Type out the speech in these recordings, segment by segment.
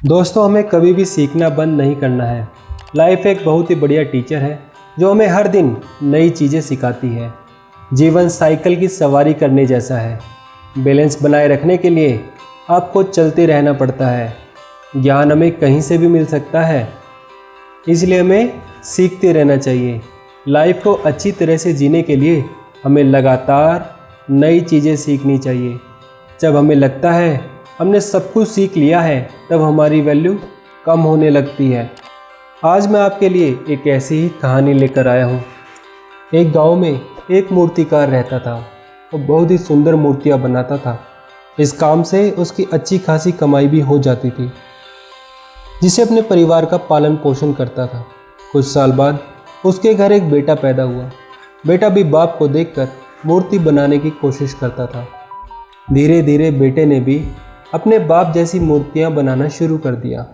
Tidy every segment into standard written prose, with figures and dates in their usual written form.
दोस्तों, हमें कभी भी सीखना बंद नहीं करना है। लाइफ एक बहुत ही बढ़िया टीचर है जो हमें हर दिन नई चीज़ें सिखाती है। जीवन साइकिल की सवारी करने जैसा है। बैलेंस बनाए रखने के लिए आपको चलते रहना पड़ता है। ज्ञान हमें कहीं से भी मिल सकता है, इसलिए हमें सीखते रहना चाहिए। लाइफ को अच्छी तरह से जीने के लिए हमें लगातार नई चीज़ें सीखनी चाहिए। जब हमें लगता है हमने सब कुछ सीख लिया है, तब हमारी वैल्यू कम होने लगती है। आज मैं आपके लिए एक ऐसी ही कहानी लेकर आया हूँ। एक गांव में एक मूर्तिकार रहता था। वो बहुत ही सुंदर मूर्तियाँ बनाता था। इस काम से उसकी अच्छी खासी कमाई भी हो जाती थी, जिसे अपने परिवार का पालन पोषण करता था। कुछ साल बाद उसके घर एक बेटा पैदा हुआ। बेटा भी बाप को देखकर मूर्ति बनाने की कोशिश करता था। धीरे धीरे बेटे ने भी अपने बाप जैसी मूर्तियां बनाना शुरू कर दिया।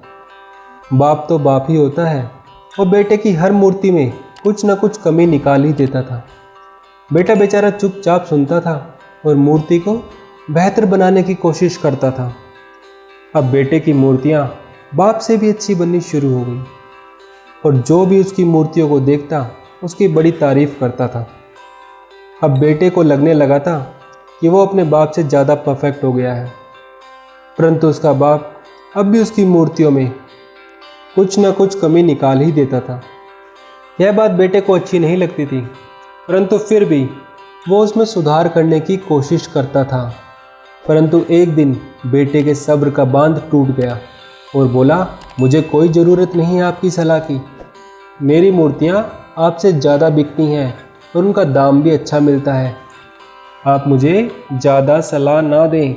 बाप तो बाप ही होता है। वो बेटे की हर मूर्ति में कुछ न कुछ कमी निकाल ही देता था। बेटा बेचारा चुपचाप सुनता था और मूर्ति को बेहतर बनाने की कोशिश करता था। अब बेटे की मूर्तियां बाप से भी अच्छी बननी शुरू हो गई और जो भी उसकी मूर्तियों को देखता उसकी बड़ी तारीफ करता था। अब बेटे को लगने लगा था कि वो अपने बाप से ज़्यादा परफेक्ट हो गया है, परंतु उसका बाप अब भी उसकी मूर्तियों में कुछ न कुछ कमी निकाल ही देता था। यह बात बेटे को अच्छी नहीं लगती थी, परंतु फिर भी वो उसमें सुधार करने की कोशिश करता था। परंतु एक दिन बेटे के सब्र का बांध टूट गया और बोला, मुझे कोई ज़रूरत नहीं है आपकी सलाह की। मेरी मूर्तियाँ आपसे ज़्यादा बिकती हैं और उनका दाम भी अच्छा मिलता है। आप मुझे ज़्यादा सलाह ना दें।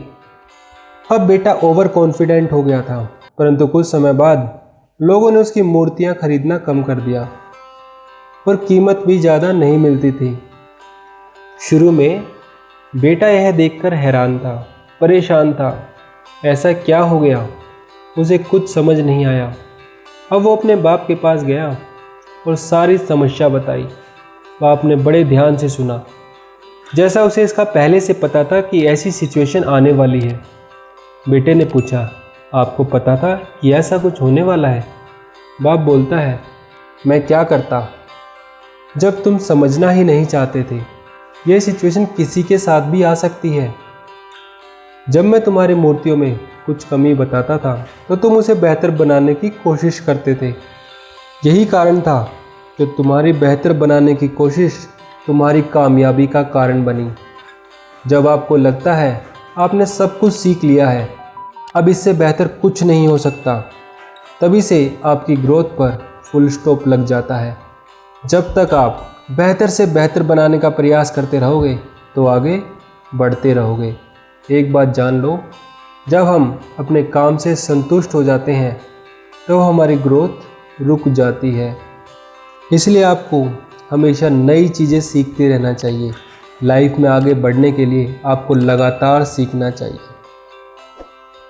अब बेटा ओवर कॉन्फिडेंट हो गया था, परंतु कुछ समय बाद लोगों ने उसकी मूर्तियां खरीदना कम कर दिया और कीमत भी ज़्यादा नहीं मिलती थी। शुरू में बेटा यह देखकर हैरान था, परेशान था। ऐसा क्या हो गया, उसे कुछ समझ नहीं आया। अब वो अपने बाप के पास गया और सारी समस्या बताई। बाप ने बड़े ध्यान से सुना, जैसा उसे इसका पहले से पता था कि ऐसी सिचुएशन आने वाली है। बेटे ने पूछा, आपको पता था कि ऐसा कुछ होने वाला है? बाप बोलता है, मैं क्या करता जब तुम समझना ही नहीं चाहते थे। यह सिचुएशन किसी के साथ भी आ सकती है। जब मैं तुम्हारी मूर्तियों में कुछ कमी बताता था तो तुम उसे बेहतर बनाने की कोशिश करते थे। यही कारण था कि तुम्हारी बेहतर बनाने की कोशिश तुम्हारी कामयाबी का कारण बनी। जब आपको लगता है आपने सब कुछ सीख लिया है, अब इससे बेहतर कुछ नहीं हो सकता, तभी से आपकी ग्रोथ पर फुल स्टॉप लग जाता है। जब तक आप बेहतर से बेहतर बनाने का प्रयास करते रहोगे तो आगे बढ़ते रहोगे। एक बात जान लो, जब हम अपने काम से संतुष्ट हो जाते हैं तो हमारी ग्रोथ रुक जाती है। इसलिए आपको हमेशा नई चीज़ें सीखते रहना चाहिए। लाइफ में आगे बढ़ने के लिए आपको लगातार सीखना चाहिए।